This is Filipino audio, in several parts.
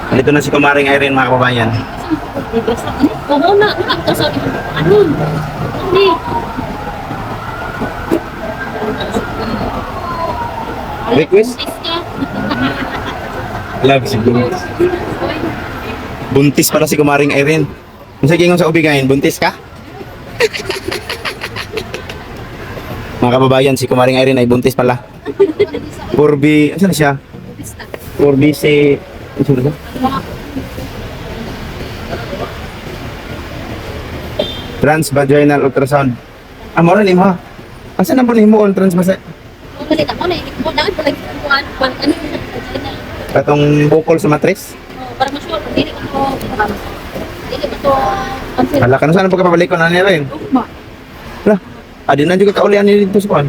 Dito na si Kumaring Irene, mga kababayan. Oo na, sabi ko, ano? Hindi. Request? Love si Buntis. Buntis pala si Kumaring Irene. Kung sa gingon sa ubigayin, buntis ka? Mga kababayan, si Kumaring Irene ay buntis pala. Purbi, saan siya? Purbi si... Ano ba? Transvaginal ultrasound. Mora ni mo. Asa na po ni mo on transvaginal? Balik ako na, hindi ko lang pala ano Katong bukol sa matres? para ma-sure, hindi ko to Hala ka na saan pagkapabalik ko na niya rin? ugma. Hala, adi na juga kaulian ni dito sa kuan.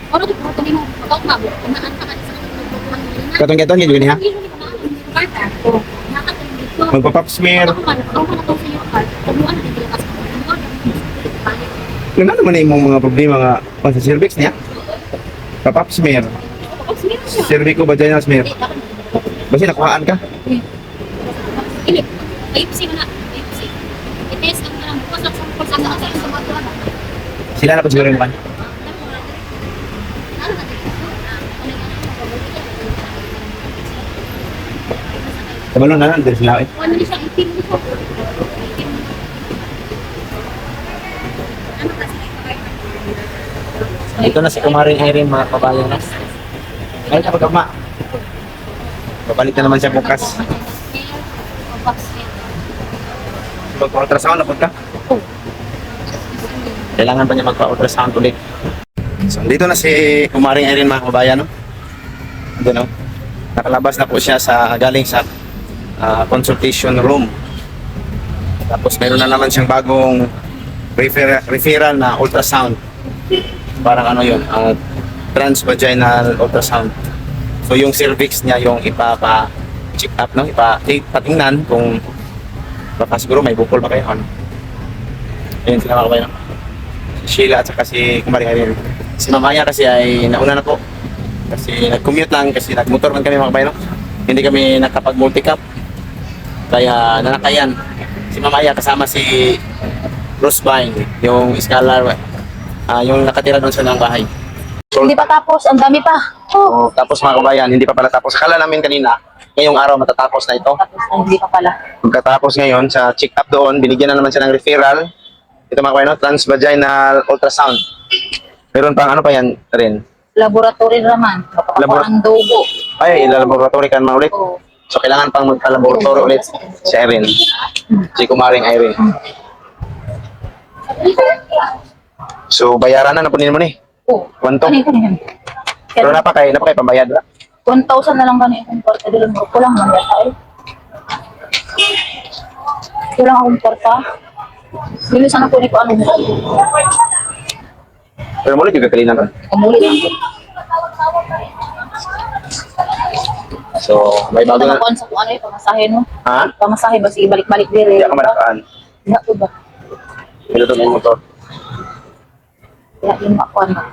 Ano ko ko ni mo, pagkaw mo, unaan pa kanisa ng Katong keton gyud niya. Magpa-pap smear. Ano naman na imong mga problema nga pang sa cervix niya? Pa-pap smear. Cervico vaginal smear. Basi nakuhaan ka? Ini, IPC mo na, IPC. Ites ang parang bukas sa sampol sa mga tuwa. Sila na pa siguro yung pan. Kabalo na lang, dahil sila eh. Ano ni siya itim ko? Ito na si Kumaring Irene, mga kabayan. Ay, kapag ama. Babalik na naman siya bukas. Magpa-ultrasound na punta. Kailangan pa niya magpa-ultrasound ulit. So, dito na si Kumaring Irene, mga kabayan. No? Ito, no? Nakalabas na po siya sa galing sa consultation room. Tapos meron na naman siyang bagong referral na ultrasound. Parang ano yun, transvaginal ultrasound. So yung cervix niya yung ipapa-check up, no? Ipatingnan kung baka siguro may bukol ba kayo. Ano? Ayun sila mga kabayan. Si Sheila at saka si Kumaring Irene. Si Mamaya kasi ay nauna na po. Kasi nag-commute lang, kasi nag-motor man kami mga kabayan. No? Hindi kami nakapag-multi-cup. Kaya nanakayan. Si Mamaya kasama si Rosebine, yung scholar, yung nakatira doon sa ng bahay. Hindi pa tapos, ang dami pa. Oh, tapos mga kabayan, hindi pa pala tapos. Akala namin kanina, ngayong araw matatapos na ito. Tapos, hindi pa pala. Pagkatapos ngayon, sa check-up doon, binigyan na naman siya ng referral. Ito mga kabayan, no? Transvaginal ultrasound. Meron pang ano pa yan rin? Laboratory naman. Makapakuha ng dugo. Ay, ilalaboratory kan man ulit. Oo. So, kailangan pang magpa-laboratory ulit si Irene. Si Kumaring Irene. So, bayaran na po mo ni. Oo. Kwanto? Ano. Pero napakay pambayad ba? 1,000 na lang kami kung porta. Dilo mo. Kulang man yata eh. Kulang akong porta. Bilisan ako ni ko ano. Pero muli juga kalina ba? Umuli lang. So, may bago na. Sa kung ano yung pamasahe no? Ha? Pamasahe ba? Sige, balik-balik dire. Hindi ako malakaan. Hindi ako ba? Ito to yung motor. Kaya yung makuan ba?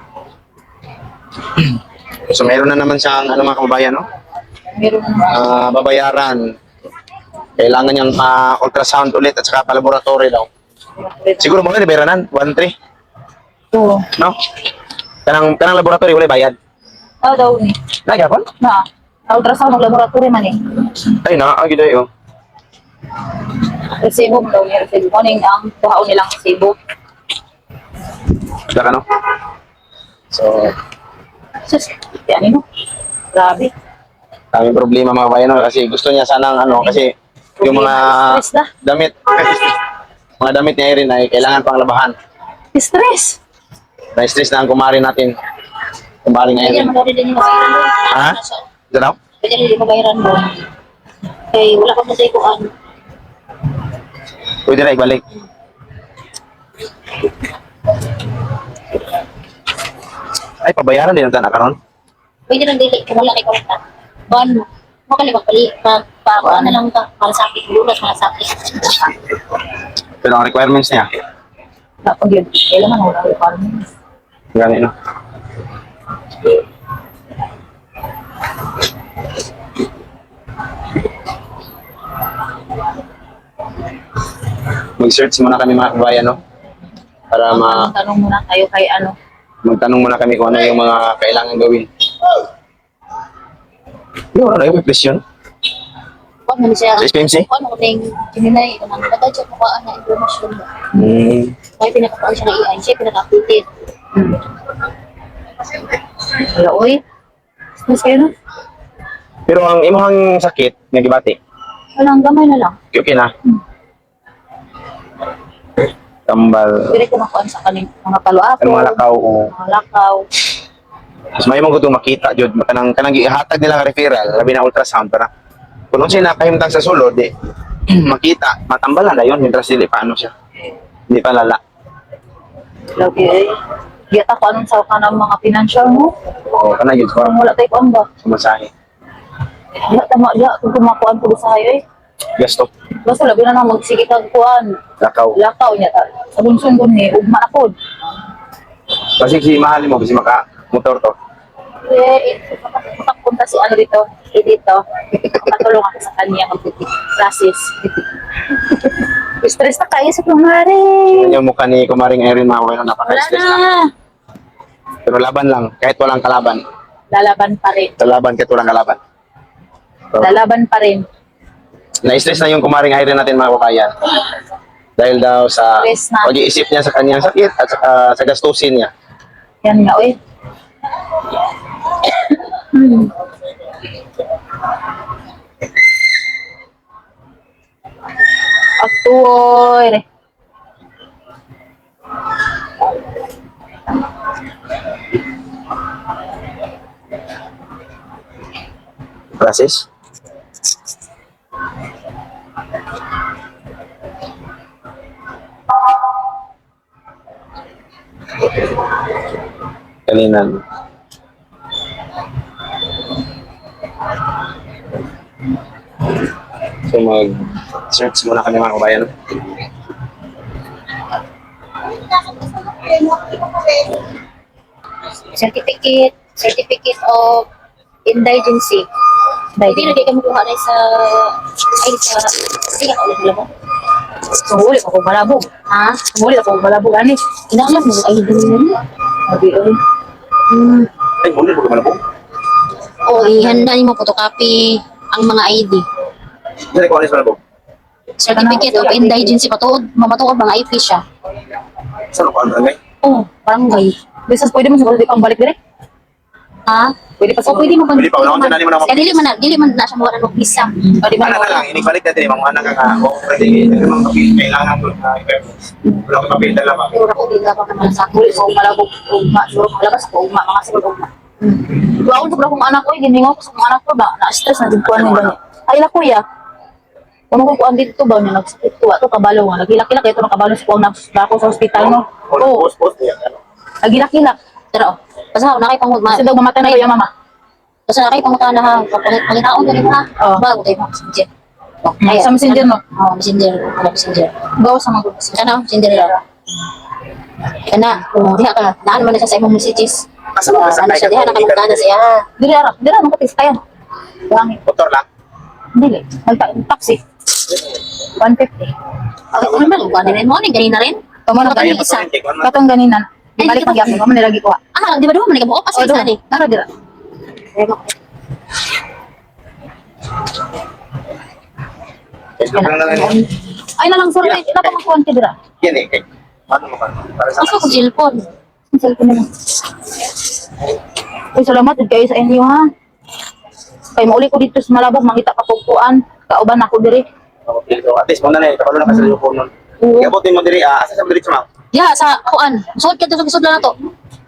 So, meron na naman siyang ano mga kababayan, no? Meron na naman. Babayaran. Kailangan niyang pa-ultrasound ulit at saka pa-laboratory daw. Siguro mga liberanan, 1,300, Oo. no? Kanang laboratory, wala bayad. Daw ni. Nagyapon? Na. Ultrasound ng laboratory man eh. Ay, agi dayo. Resibo mo daw niya. Resibo mo ang kuhaon nilang resibo. Saka no? So, Sus, yan no? Grabe. daming problema mga kabayan, no? Kasi gusto niya sanang ano, kasi yung mga Stress na. damit, mga damit niya rin ay kailangan pang labahan. Stress. Na-stress na ang kumari natin. Kumari na Kaya yun. magari din yung bayaran mo. Ha? Ito daw? Kaya din yung bayaran mo. Kaya wala ka masay kung ano. Pwede na ibalik. Ay, pabayaran din ang tanak karon. Pwede nang dili kung wala kay kwarta. Ban mo. Makali magpali. Ano lang ka. Malasakit. Lunas malasakit. Pero ang requirements niya, Tapos yun. Kailangan wala requirements. gani no? mag-search muna kami mga kabayan, no? Para Tanong muna kayo kay ano. magtanong muna kami kung ano yung mga kailangan gawin. Yung ano yung question? Huwag naman siya. Sa SPMC? Ano ko ting Gemini, kanang nagdadya ko ka na informasyon mo. Hmm. Kaya pinakapaan siya ng AI, siya pinaka-updated. Wala, oy. Mas kayo na? Pero ang imong sakit, nga gibati, Walang gamay na lang. okay na? Kambal, Pwede ko makuhaan sa kaning mga palo-apo. ang mga lakaw, o Mga lakaw. mas may mga gutong makita, jud kanang ihatag nila nga referral, labi na ultrasound, para kung ano siya nakahimtang sa sulod, di, makita, matambalan na yun, mientras dili paano siya. Hindi pa lala. Lagi ay. Giyata ko anong sa ka ng mga financial mo. O, kana yun, Parang wala tayo kuhaan ba? sumasahe. Diya, tama, diya. Kung kumakuhaan ko sa hayo eh. Gasto, Basta labi na lang magsige kang kuhaan. lakaw. Lakaw niya. Sa bunson ko ni, ugma na po. Kasi si mahal mo, kasi motor to. Eh, punta si ano dito, dito. Patulong ako sa kanya mag-classes. Stress na kayo sa kumari. Yun yung mukha ni Kumaring Erin, mga kabayan, Wala napaka-stress na. na. Pero laban lang, kahit walang kalaban. Lalaban pa rin. Lalaban kahit walang kalaban. So, Lalaban pa rin. na-stress na yung Kumaring Irene natin, mga kabayan. Dahil daw sa Stress na. pag-iisip niya sa kanyang sakit at sa gastusin niya. Yan nga, uy. Aktuoy. Process. Kalinan. So mag-search muna kami, mga kabayan. Certificate of indigency. Hindi na kayo makuha na sa sige ako ulit mo. Sumuli ako malabog. Ha? Sumuli ako malabog ani. Inalam mo ay hindi mo. Sabi oi. Ay, muna po naman ako. O ihanda ni mo photocopy ang mga ID. Dili ko alis na po. Certificate of indigency patuod, mamatuod mga IP siya. Saan ako ang ngay? Oh, barangay. Bisas pwede mo siguro di pang balik dire. Ha? Pwede pa siguro. Pwede mo Pwede pa, wala akong tinali mo na Kaya dili man na siya mawala ng visa. O di ba? Ano na lang, inibalik natin yung mga anak nga ako. Pwede, mga kapil, kailangan ko na wala ko kapil dala ba? Siguro ako di lang naman sa kulit so malabog ugma. Siguro malabas ako ugma, mga siguro ugma. Duawon siguro akong anak ko, giningaw ko sa mga anak ko ba, na-stress na digpuan nila. Ay la kuya. Kung ko kuan dito ba niya nagsakit to ato kabalo nga lagilak-kilak ito ng kabalo sa kuan ako sa ospital no. Oo. Post yan. Lagilak-kilak. Pero basta nakay pangugma. Kasi daw mamatay na kuya mama. Basta nakay pangutana na ha. Pangitaon ko rin ha. Ba ko tayo messenger. Ay, sa messenger no? Oo, messenger. Ano messenger? Bawa sa mga ano, messenger nila. Kana, diha ka. Naan man na siya sa imong messages. Ano siya, diha nakamutana siya. Dili ra mo kapis kayan. Wangi. Motor lang. Dili. Taxi. 150. Okay, kung naman, kuha din mo, ganina rin. Tumano ganina isa. Katong ganina. Balik pag yapon, mo nilagi ko. Ah, di ba doon, manigabuo kasi isa ni. Nara dira. Ay na lang sir, ila pa makuha ka dira. Yan eh. Ano mo ka? Para sa Asa ko cellphone? Ang cellphone na. Ay, salamat kayo sa inyo ha. Kay mauli ko dito sa Malabog, mangita kapugpuan. Kauban ako diri. At least, muna na eh. Kapalo na kasi yung phone nun. Oo. Ikabutin mo diri, asa sa diri sa Ya, sa kuan. Suot ka sa gisod lang na to.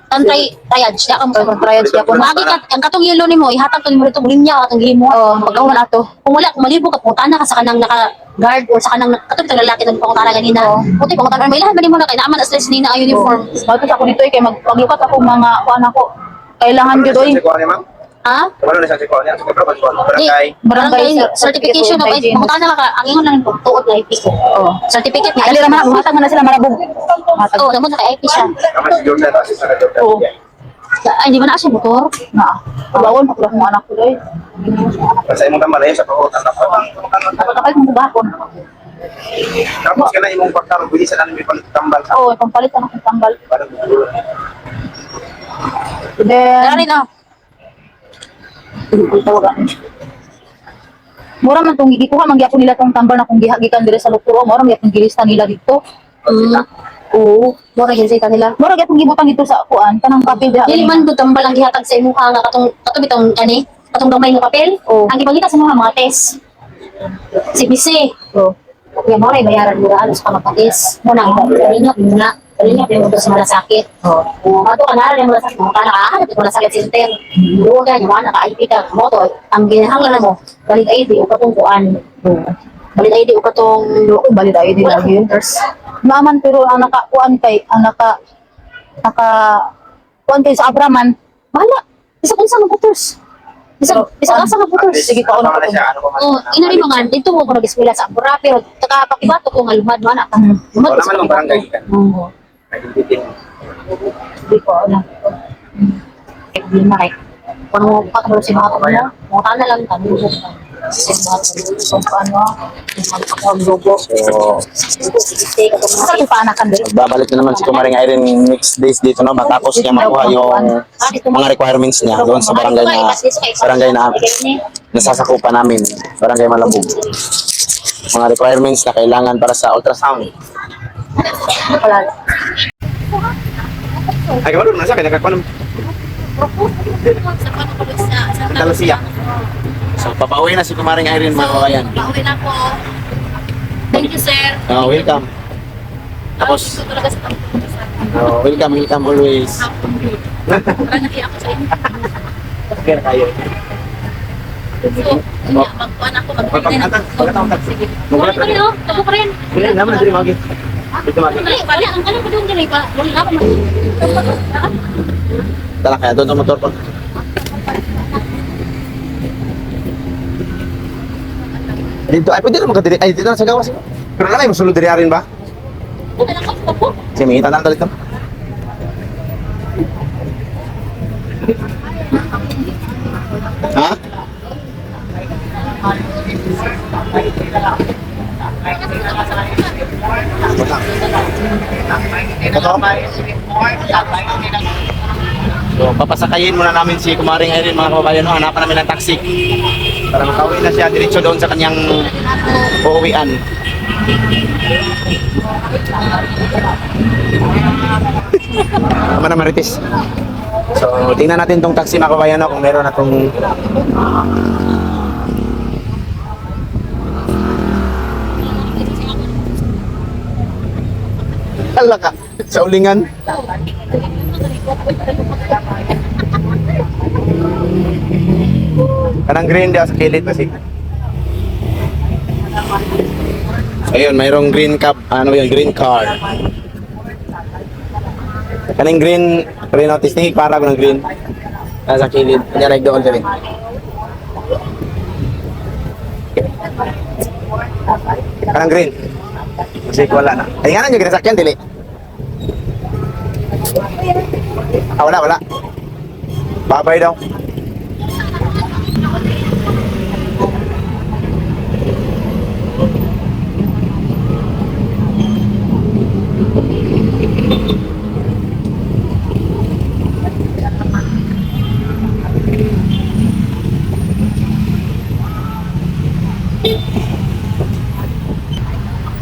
Tantay triage, ya kam triage ya ko. Magi ka ang katong yelo nimo, ihatag to nimo dito linya atong gihimo. Oh, pagkawan ato. Kung wala kung malibo ka putana ka sa kanang naka guard or sa kanang katong lalaki nang pangutana ganina. Puti pangutana may ilahan ba nimo na kay naaman na stress nina ang uniform. Bakit ako dito kay maglukat ako mga kuan ako. Kailangan gyud oy. Ha? Kapalo na sa siko niya. Barangay certification of pangutana ka ang ingon lang tuod na IP ko. Oh, certificate ni Ali naman, buhatag mo na sila Malabog. Oh, damo na kay IP siya. Kama si Jordan, kasi sa Jordan. Oo. Ay, di ba na siya motor? Na. Bawon pa pala kung anak ko doy. Sa imong kamala sa pagkutan na pa. Kapag kung bubakon. Tapos ka na imong pagkaroon, pwede sa namin may tambal sa Oo, pampalit ang akong tambal. parang Then, rin ah. mura man tong gikuha man gyapon nila tong tambal na kung gihagikan dire sa doktor, mura man gyapon gilista nila dito. Oo. Mura yun sa kanila. Mura gyapon gibutang dito sa kuan kanang papel diha. Dili man ko tambal ang gihatag sa imong nga katong bitong kani, katong gamay nga papel. Oo. Ang gipangita sa mga test. CBC. Oo. Kaya mo rin bayaran mo alos ka magpatis. Muna, kalinyap muna. Kalinyap yung sa malasakit. Oo. Mato ka na rin yung malasakit. Mga nakahanap yung malasakit center. Doon ka, yung mga naka-IP ka. Moto, ang ginahanglan mo, valid ID o katong kuan. Valid ID o katong Balid ay di lagi. Naman pero ang nakakuan kay ang naka kuan kay sa Abraman. bahala. Isa kung sa voters. Isa ka sa voters. Sige, ano kauna naman ko. na siya, ano pa man. Oh, inari mo nga, dito mo ko nag-eskwela sa Abura, pero pakibato ko nga lumad mo anak. Lumad Wala ko sa man lang barangay ka. Oo. Identity. Di ko alam. Hindi na kay. Kung mo pakabalo si mga kapatid mo, mga na lang kami. So paano? Ang logo. So, Sa ipanakan din. babalik na naman si Kumaring Irene next days dito no matapos niya makuha yung mga requirements niya doon sa barangay na nasasakupan namin, barangay Malabog. Mga requirements na kailangan para sa ultrasound. Ay, kamu nasa kaya nakakuha Talusia. So, papauwi na si Kumaring Irene mga kabayan. Pauwi na po. Thank you, sir. Welcome. Tapos, Talaga sa welcome always. Parang nakiya ako sa inyo. Okay na kayo. So, magpuan ako, magpuan. Sige. Magulat Ano kayo? Ako pa rin. Hindi naman na magi. Dito magi. Dali, pala, ang alam ko doon dali pa. Wala ako Tala kaya doon sa motor ko. Dito, ay pwede naman ka dito. Ay, dito na sa gawas. Pero alam mo, sulod diri rin ba? Wala lang ako po. Kasi may itan dito. Ha? So, papasakayin muna namin si Kumaring Irene mga kababayan. No? Hanapan namin ng taxi. Para makauwi na siya diretso doon sa kanyang uuwian. Tama na Marites. So, tingnan natin tong taxi mga kababayan no? Kung meron na tong Hala ka, sa ulingan. Kanang green daw sa kilid kasi. Ayun, mayroong green cup, ano yun, green car. Kanang green, notice ni para ko ng green. Nasa kilid, kanya nagdoon siya rin. Kanang green. Kasi wala na. Ay nga na nyo ginasakyan, dili. Wala. Babay daw.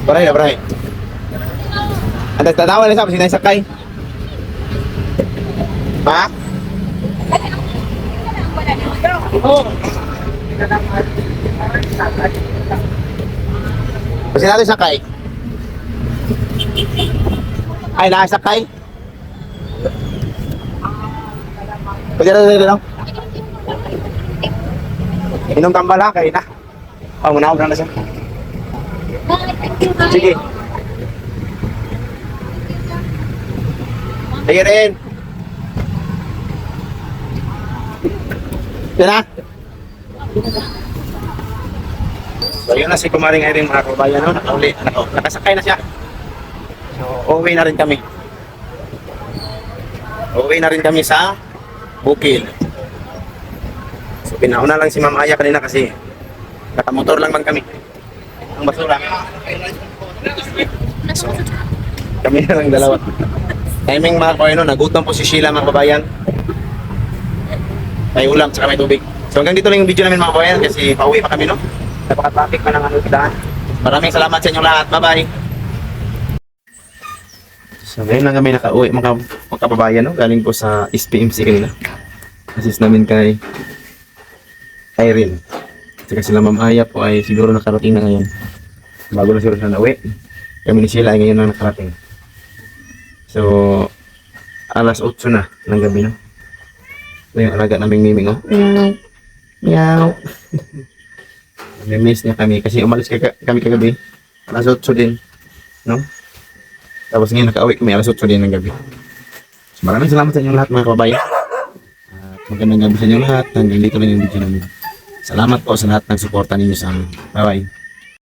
Barahay. Ang tatawa na sa sinasakay. Ha? Kasi natin sakay. Ay, nakasakay. Pwede na. Inom tambal ha, kayo na. Manahog na siya. Sige. Sige rin. Yan na. So yun na si Kumaring Irene mga kabayan. No? Nakasakay na siya. So uuwi na rin kami. Uuwi na rin kami sa Bukil. So pinauna lang si Ma'am Aya kanina kasi nakamotor lang man kami. ang basura. So, kami na lang dalawa. Timing mga kabayan, no, nagutom po si Sheila mga kabayan. May ulam, saka may tubig. So hanggang dito lang yung video namin mga kabayan kasi pauwi pa kami, no? Napaka-traffic pa ng daan. Maraming salamat sa inyong lahat. Bye-bye! So ngayon lang kami nakauwi mga kababayan, no? Galing po sa SPMC kanina. Assist namin kay Irene. Saka sila Ma'am Aya po ay siguro nakarating na ngayon. Bago na siguro siya na uwi. Kami ni Sheila ay ngayon na nakarating. So, alas 8 na ng gabi, no? Ito yung alaga naming miming, oh. Meow. Nami-miss niya kami kasi umalis kami kagabi. Alas 8 din, no? Tapos ngayon nakauwi kami alas 8 din ng gabi. So, maraming salamat sa inyong lahat mga kababayan. At magandang gabi sa inyong lahat. Hanggang dito lang yung video namin. Salamat po sa lahat ng suporta ninyo sa amin. Bye-bye.